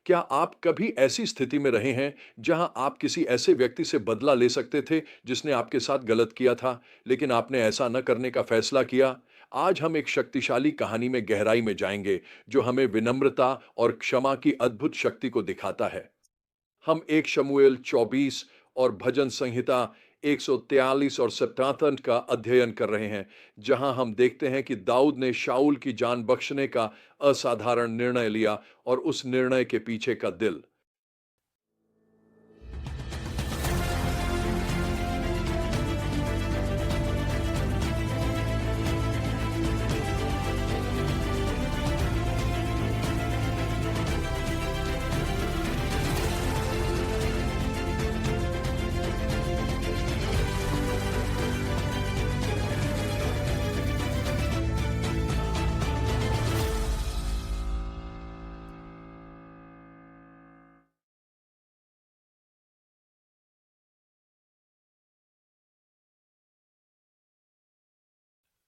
क्या आप कभी ऐसी स्थिति में रहे हैं जहां आप किसी ऐसे व्यक्ति से बदला ले सकते थे जिसने आपके साथ गलत किया था, लेकिन आपने ऐसा न करने का फैसला किया? आज हम एक शक्तिशाली कहानी में गहराई में जाएंगे जो हमें विनम्रता और क्षमा की अद्भुत शक्ति को दिखाता है। हम एक शमूएल 24 और भजन संहिता 143 और 57 का अध्ययन कर रहे हैं, जहां हम देखते हैं कि दाऊद ने शाऊल की जान बख्शने का असाधारण निर्णय लिया और उस निर्णय के पीछे का दिल।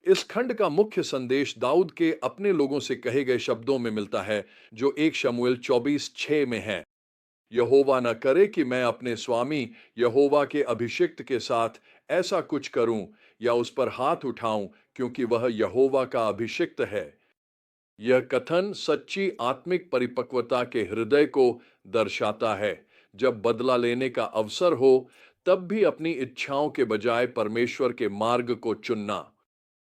इस खंड का मुख्य संदेश दाऊद के अपने लोगों से कहे गए शब्दों में मिलता है, जो एक शमूएल 24:6 में है। यहोवा न करे कि मैं अपने स्वामी यहोवा के अभिषिक्त के साथ ऐसा कुछ करूं या उस पर हाथ उठाऊं, क्योंकि वह यहोवा का अभिषिक्त है। यह कथन सच्ची आत्मिक परिपक्वता के हृदय को दर्शाता है। जब बदला लेने का अवसर हो, तब भी अपनी इच्छाओं के बजाय परमेश्वर के मार्ग को चुनना।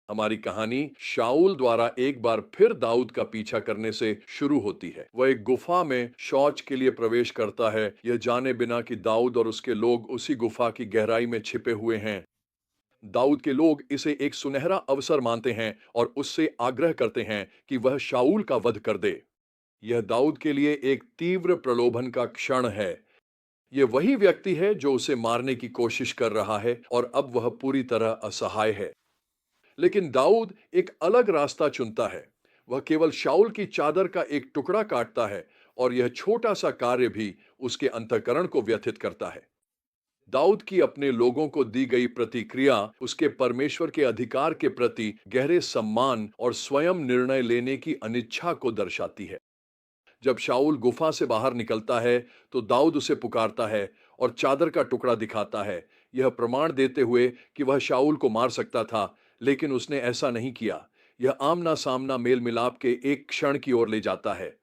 हमारी कहानी शाऊल द्वारा एक बार फिर दाऊद का पीछा करने से शुरू होती है। वह एक गुफा में शौच के लिए प्रवेश करता है, यह जाने बिना कि दाऊद और उसके लोग उसी गुफा की गहराई में छिपे हुए हैं। दाऊद के लोग इसे एक सुनहरा अवसर मानते हैं और उससे आग्रह करते हैं कि वह शाऊल का वध कर दे। यह दाऊद के लिए एक तीव्र प्रलोभन का क्षण है। यह वही व्यक्ति है जो उसे मारने की कोशिश कर रहा है और अब वह पूरी तरह असहाय है। लेकिन दाऊद एक अलग रास्ता चुनता है। वह केवल शाऊल की चादर का एक टुकड़ा काटता है और यह छोटा सा कार्य भी उसके अंतःकरण को व्यथित करता है। दाऊद की अपने लोगों को दी गई प्रतिक्रिया उसके परमेश्वर के अधिकार के प्रति गहरे सम्मान और स्वयं निर्णय लेने की अनिच्छा को दर्शाती है। जब शाऊल गुफा से बाहर निकलता है, तो दाऊद उसे पुकारता है और चादर का टुकड़ा दिखाता है, यह प्रमाण देते हुए कि वह शाऊल को मार सकता था, लेकिन उसने ऐसा नहीं किया। यह आमना सामना मेल मिलाप के एक क्षण की ओर ले जाता है।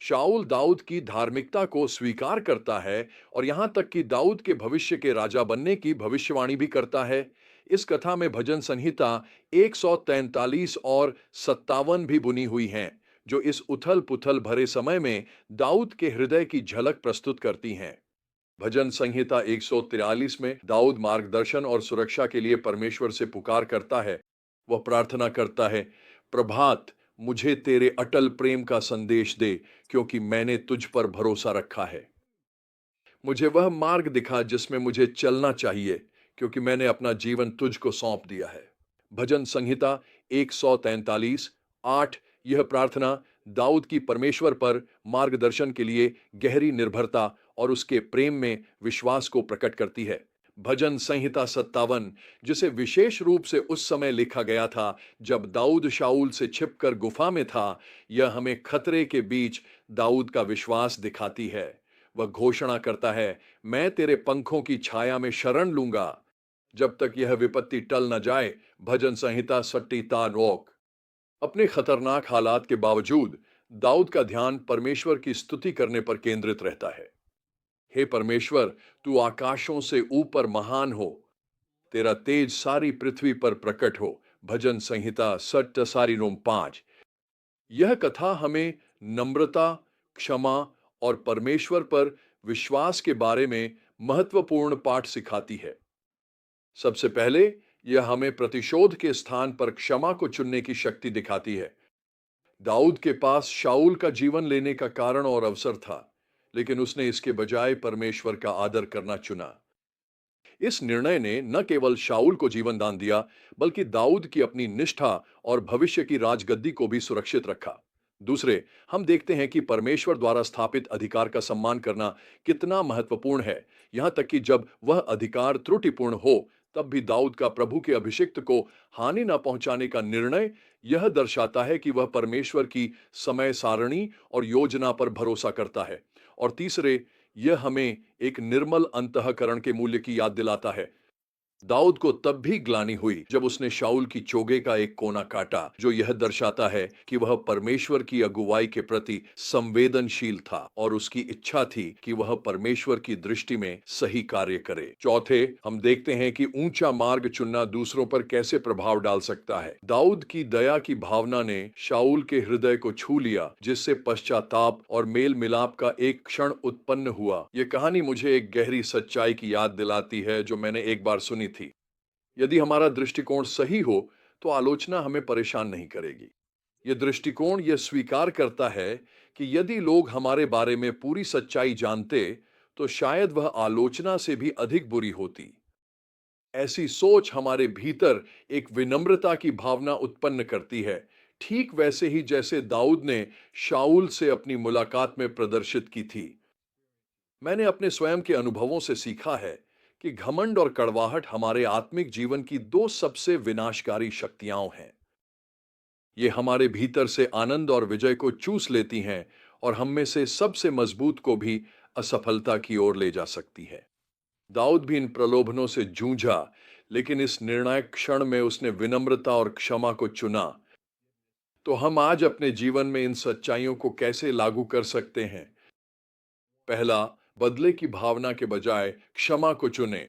शाऊल दाऊद की धार्मिकता को स्वीकार करता है और यहां तक कि दाऊद के भविष्य के राजा बनने की भविष्यवाणी भी करता है। इस कथा में भजन संहिता 143 और 57 भी बुनी हुई हैं, जो इस उथल पुथल भरे समय में दाऊद के हृदय की झलक प्रस्तुत करती हैं। भजन संहिता 143 में दाऊद मार्गदर्शन और सुरक्षा के लिए परमेश्वर से पुकार करता है। वह प्रार्थना करता है, प्रभात, मुझे तेरे अटल प्रेम का संदेश दे, क्योंकि मैंने तुझ पर भरोसा रखा है। मुझे वह मार्ग दिखा जिसमें मुझे चलना चाहिए, क्योंकि मैंने अपना जीवन तुझको सौंप दिया है। भजन संहिता 143:8। यह प्रार्थना दाऊद की परमेश्वर पर मार्गदर्शन के लिए गहरी निर्भरता और उसके प्रेम में विश्वास को प्रकट करती है। भजन संहिता 57, जिसे विशेष रूप से उस समय लिखा गया था जब दाऊद शाऊल से छिपकर गुफा में था, यह हमें खतरे के बीच दाऊद का विश्वास दिखाती है। वह घोषणा करता है, मैं तेरे पंखों की छाया में शरण लूंगा जब तक यह विपत्ति टल न जाए। भजन संहिता 67। अपने खतरनाक हालात के बावजूद दाऊद का ध्यान परमेश्वर की स्तुति करने पर केंद्रित रहता है। हे परमेश्वर, तू आकाशों से ऊपर महान हो, तेरा तेज सारी पृथ्वी पर प्रकट हो। भजन संहिता 67:5। यह कथा हमें नम्रता, क्षमा और परमेश्वर पर विश्वास के बारे में महत्वपूर्ण पाठ सिखाती है। सबसे पहले यह हमें प्रतिशोध के स्थान पर क्षमा को चुनने की शक्ति दिखाती है। दाऊद के पास शाऊल का जीवन लेने का कारण और अवसर था, लेकिन उसने इसके बजाय परमेश्वर का आदर करना चुना। इस निर्णय ने न केवल शाऊल को जीवन दान दिया, बल्कि दाऊद की अपनी निष्ठा और भविष्य की राजगद्दी को भी सुरक्षित रखा। दूसरे, हम देखते हैं कि परमेश्वर द्वारा स्थापित अधिकार का सम्मान करना कितना महत्वपूर्ण है, यहां तक कि जब वह अधिकार त्रुटिपूर्ण हो। तब भी दाऊद का प्रभु के अभिषिक्त को हानि न पहुंचाने का निर्णय यह दर्शाता है कि वह परमेश्वर की समय सारणी और योजना पर भरोसा करता है। और तीसरे, यह हमें एक निर्मल अंतःकरण के मूल्य की याद दिलाता है। दाऊद को तब भी ग्लानि हुई जब उसने शाऊल की चोगे का एक कोना काटा, जो यह दर्शाता है कि वह परमेश्वर की अगुवाई के प्रति संवेदनशील था और उसकी इच्छा थी कि वह परमेश्वर की दृष्टि में सही कार्य करे। चौथे, हम देखते हैं कि ऊंचा मार्ग चुनना दूसरों पर कैसे प्रभाव डाल सकता है। दाऊद की दया की भावना ने शाऊल के हृदय को छू लिया, जिससे पश्चाताप और मेल मिलाप का एक क्षण उत्पन्न हुआ। यह कहानी मुझे एक गहरी सच्चाई की याद दिलाती है जो मैंने एक बार सुनी थी। यदि हमारा दृष्टिकोण सही हो तो आलोचना हमें परेशान नहीं करेगी। यह दृष्टिकोण यह स्वीकार करता है कि यदि लोग हमारे बारे में पूरी सच्चाई जानते तो शायद वह आलोचना से भी अधिक बुरी होती। ऐसी सोच हमारे भीतर एक विनम्रता की भावना उत्पन्न करती है, ठीक वैसे ही जैसे दाऊद ने शाऊल से अपनी मुलाकात में प्रदर्शित की थी। मैंने अपने स्वयं के अनुभवों से सीखा है कि घमंड और कड़वाहट हमारे आत्मिक जीवन की दो सबसे विनाशकारी शक्तियां हैं। ये हमारे भीतर से आनंद और विजय को चूस लेती हैं और हम में से सबसे मजबूत को भी असफलता की ओर ले जा सकती है। दाऊद भी इन प्रलोभनों से जूझा, लेकिन इस निर्णायक क्षण में उसने विनम्रता और क्षमा को चुना। तो हम आज अपने जीवन में इन सच्चाइयों को कैसे लागू कर सकते हैं? पहला, बदले की भावना के बजाय क्षमा को चुनें।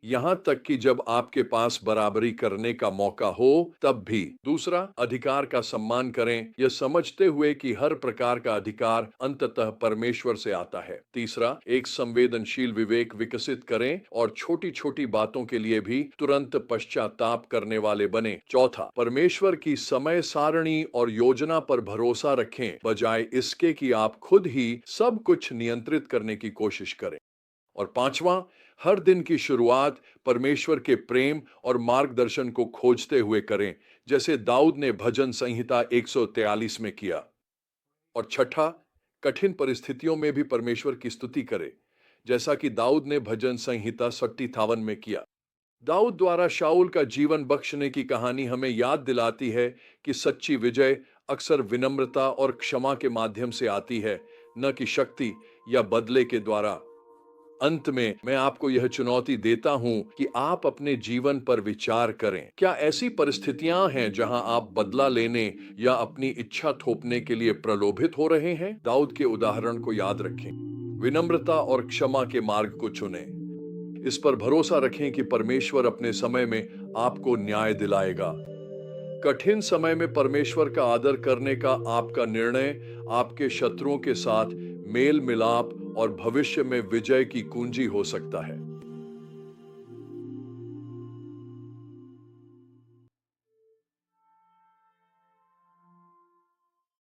यहां तक कि जब आपके पास बराबरी करने का मौका हो तब भी। दूसरा, अधिकार का सम्मान करें, यह समझते हुए कि हर प्रकार का अधिकार अंततः परमेश्वर से आता है। तीसरा, एक संवेदनशील विवेक विकसित करें और छोटी छोटी बातों के लिए भी तुरंत पश्चाताप करने वाले बने। चौथा, परमेश्वर की समय सारणी और योजना पर भरोसा रखें, बजाय इसके कि आप खुद ही सब कुछ नियंत्रित करने की कोशिश करें। और पांचवा, हर दिन की शुरुआत परमेश्वर के प्रेम और मार्गदर्शन को खोजते हुए करें, जैसे दाऊद ने भजन संहिता 143 में किया। और छठा, कठिन परिस्थितियों में भी परमेश्वर की स्तुति करें, जैसा कि दाऊद ने भजन संहिता 57 में किया। दाऊद द्वारा शाऊल का जीवन बख्शने की कहानी हमें याद दिलाती है कि सच्ची विजय अक्सर विनम्रता और क्षमा के माध्यम से आती है, न कि शक्ति या बदले के द्वारा। अंत में मैं आपको यह चुनौती देता हूं कि आप अपने जीवन पर विचार करें। क्या ऐसी परिस्थितियां हैं जहां आप बदला लेने या अपनी इच्छा थोपने के लिए प्रलोभित हो रहे हैं? दाऊद के उदाहरण को याद रखें। विनम्रता और क्षमा के मार्ग को चुनें। इस पर भरोसा रखें कि परमेश्वर अपने समय में आपको न्याय दिलाएगा। कठिन समय में परमेश्वर का आदर करने का आपका निर्णय आपके शत्रुओं के साथ मेल मिलाप और भविष्य में विजय की कुंजी हो सकता है।